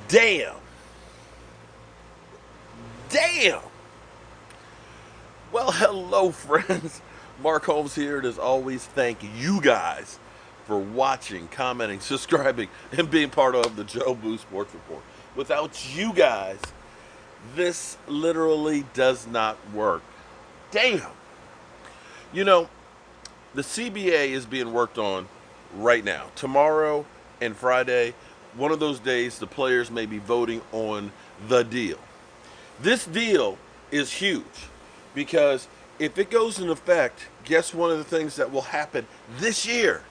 Damn. Damn. Well, hello, friends. Mark Holmes here, and as always, thank you guys for watching, commenting, subscribing, and being part of the Joe Blue Sports Report. Without you guys, this literally does not work. Damn. You know, the CBA is being worked on right now. Tomorrow and Friday, one of those days, the players may be voting on the deal. This deal is huge because if it goes into effect, guess one of the things that will happen this year?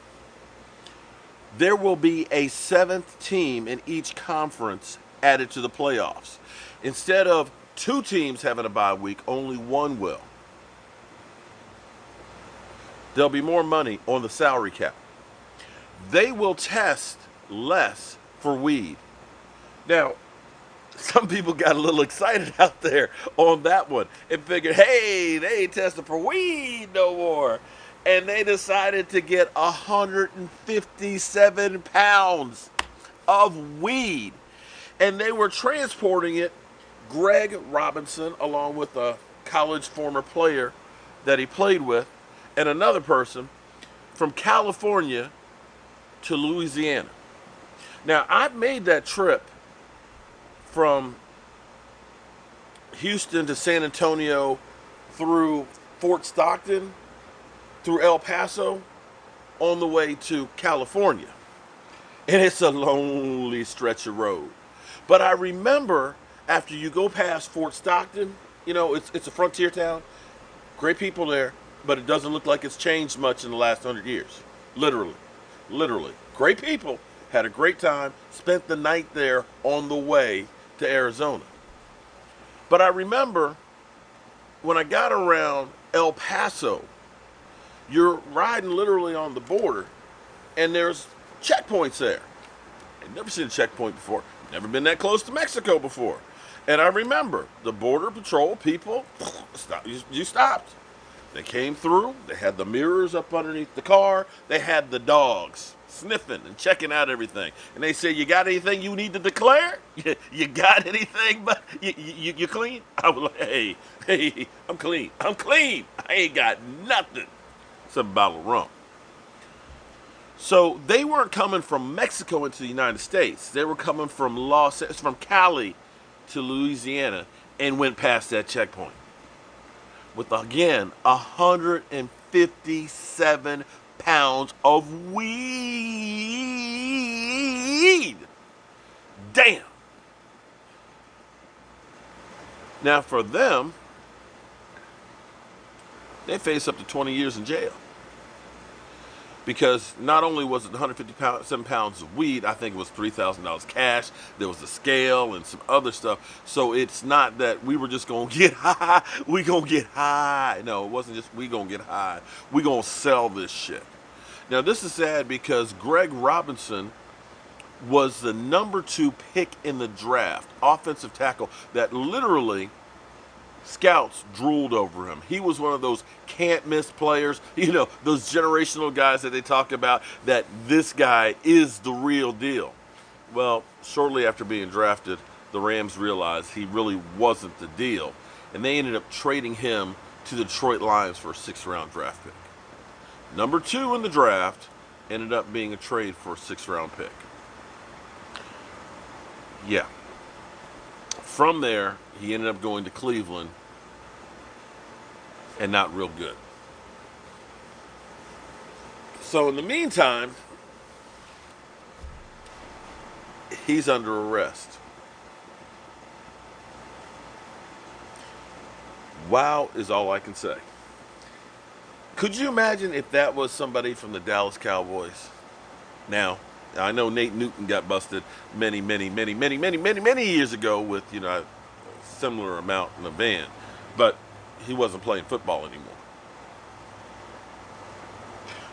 There will be a seventh team in each conference added to the playoffs. Instead of two teams having a bye week, only one will. There'll be more money on the salary cap. They will test less for weed. Now, some people got a little excited out there on that one and figured, hey, they ain't testing for weed no more. And they decided to get 157 pounds of weed. And they were transporting it, Greg Robinson, along with a college former player that he played with, and another person, from California to Louisiana. Now, I've made that trip from Houston to San Antonio through Fort Stockton, through El Paso, on the way to California. And it's a lonely stretch of road. But I remember after you go past Fort Stockton, you know, it's a frontier town, great people there, but it doesn't look like it's changed much in the last 100 years. Literally. Great people, had a great time, spent the night there on the way to Arizona. But I remember when I got around El Paso, you're riding literally on the border, and there's checkpoints there. I'd never seen a checkpoint before. Never been that close to Mexico before. And I remember the border patrol people, you stopped. They came through. They had the mirrors up underneath the car. They had the dogs sniffing and checking out everything. And they said, you got anything you need to declare? You got anything, but you clean? I was like, hey, I'm clean. I ain't got nothing except a bottle of rum. So they weren't coming from Mexico into the United States. They were coming from Cali to Louisiana and went past that checkpoint with, again, 157 pounds of weed. Damn. Now, for them, they face up to 20 years in jail. Because not only was it 157 pounds of weed, I think it was $3,000 cash. There was a scale and some other stuff. So it's not that we were just going to get high. We going to get high. No, it wasn't just we going to get high. We going to sell this shit. Now, this is sad because Greg Robinson was the number 2 pick in the draft, offensive tackle, that literally scouts drooled over him. He was one of those can't miss players, you know, those generational guys that they talk about, that this guy is the real deal. Well, shortly after being drafted, the Rams realized he really wasn't the deal, and they ended up trading him to the Detroit Lions for a 6th-round draft pick. Number 2 in the draft ended up being a trade for a 6th-round pick. Yeah. From there, he ended up going to Cleveland, and not real good. So in the meantime, he's under arrest. Wow is all I can say. Could you imagine if that was somebody from the Dallas Cowboys? Now, I know Nate Newton got busted many years ago with, you know, a similar amount in a van, but he wasn't playing football anymore.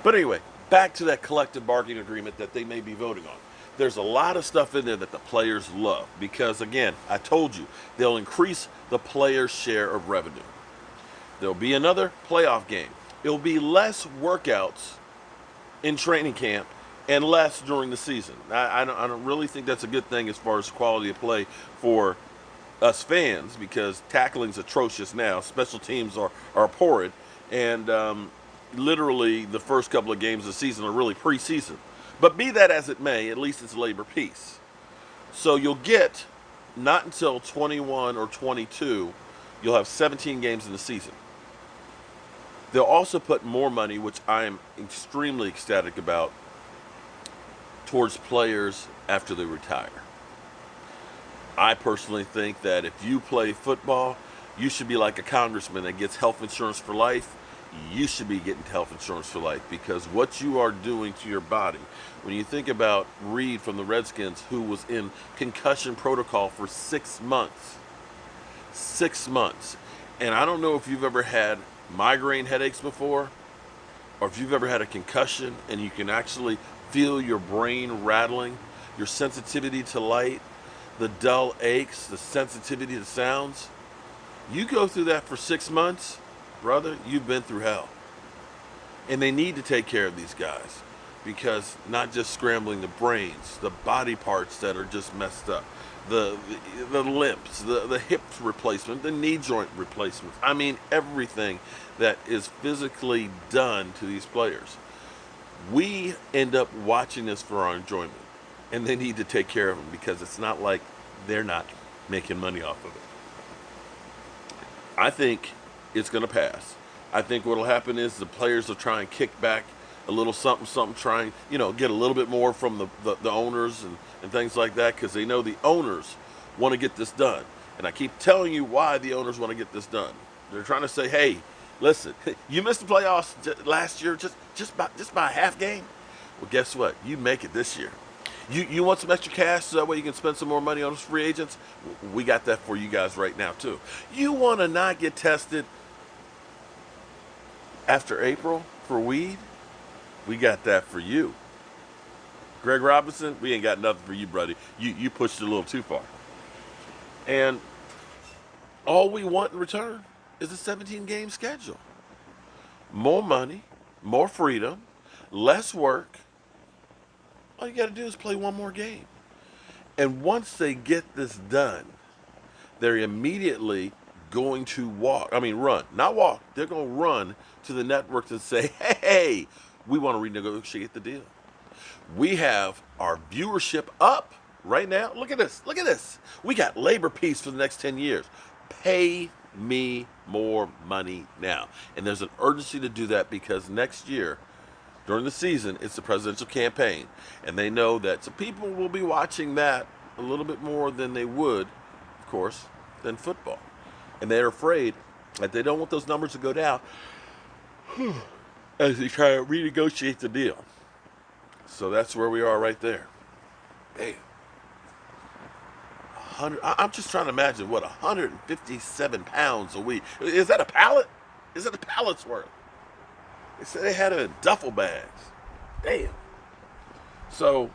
But anyway, back to that collective bargaining agreement that they may be voting on. There's a lot of stuff in there that the players love because, again, I told you, they'll increase the players' share of revenue. There'll be another playoff game. It'll be less workouts in training camp and less during the season. I don't really think that's a good thing as far as quality of play for us fans, because tackling's atrocious now. Special teams are horrid, and literally the first couple of games of the season are really preseason. But be that as it may, at least it's labor peace. So you'll get, not until 21 or 22, you'll have 17 games in the season. They'll also put more money, which I am extremely ecstatic about, towards players after they retire. I personally think that if you play football, you should be like a congressman that gets health insurance for life. You should be getting health insurance for life, because what you are doing to your body, when you think about Reed from the Redskins, who was in concussion protocol for 6 months, 6 months. And I don't know if you've ever had migraine headaches before, or if you've ever had a concussion and you can actually feel your brain rattling, your sensitivity to light, the dull aches, the sensitivity to sounds. You go through that for 6 months, brother, you've been through hell. And they need to take care of these guys, because not just scrambling the brains, the body parts that are just messed up, the limbs, the hip replacement, the knee joint replacements. I mean, everything that is physically done to these players. We end up watching this for our enjoyment, and they need to take care of them, because it's not like they're not making money off of it. I think it's going to pass. I think what will happen is the players will try and kick back a little something, trying, get a little bit more from the owners and things like that, because they know the owners want to get this done. And I keep telling you why the owners want to get this done. They're trying to say, hey, listen, you missed the playoffs last year just by a half game. Well, guess what? You make it this year. You want some extra cash so that way you can spend some more money on those free agents? We got that for you guys right now, too. You want to not get tested after April for weed? We got that for you. Greg Robinson, we ain't got nothing for you, buddy. You pushed it a little too far. And all we want in return is a 17-game schedule. More money, more freedom, less work. All you got to do is play one more game. And once they get this done, they're immediately going to run, not walk. They're going to run to the networks and say, hey, we want to renegotiate the deal. We have our viewership up right now. Look at this. Look at this. We got labor peace for the next 10 years. Pay me more money now. And there's an urgency to do that, because next year, during the season, it's the presidential campaign. And they know that some people will be watching that a little bit more than they would, of course, than football. And they're afraid that they don't want those numbers to go down as they try to renegotiate the deal. So that's where we are right there. Hey, I'm just trying to imagine what 157 pounds a week. Is that a pallet? Is it a pallet's worth? They said they had it in duffel bags. Damn. So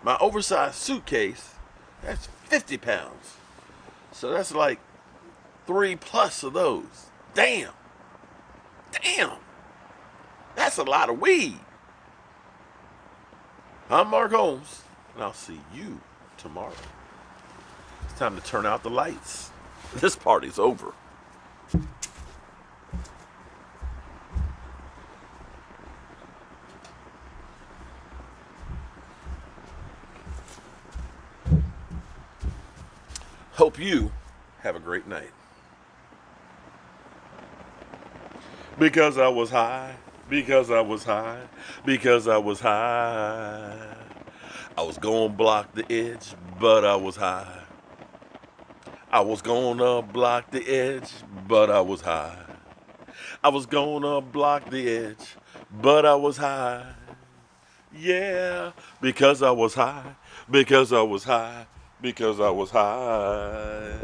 my oversized suitcase, that's 50 pounds. So that's like 3+ of those. Damn. That's a lot of weed. I'm Mark Holmes, and I'll see you tomorrow. It's time to turn out the lights. This party's over. Hope you have a great night. Because I was high, because I was high, because I was high. I was gonna block the edge, but I was high. I was gonna block the edge, but I was high. I was gonna block the edge, but I was high. Yeah, because I was high, because I was high, because I was high.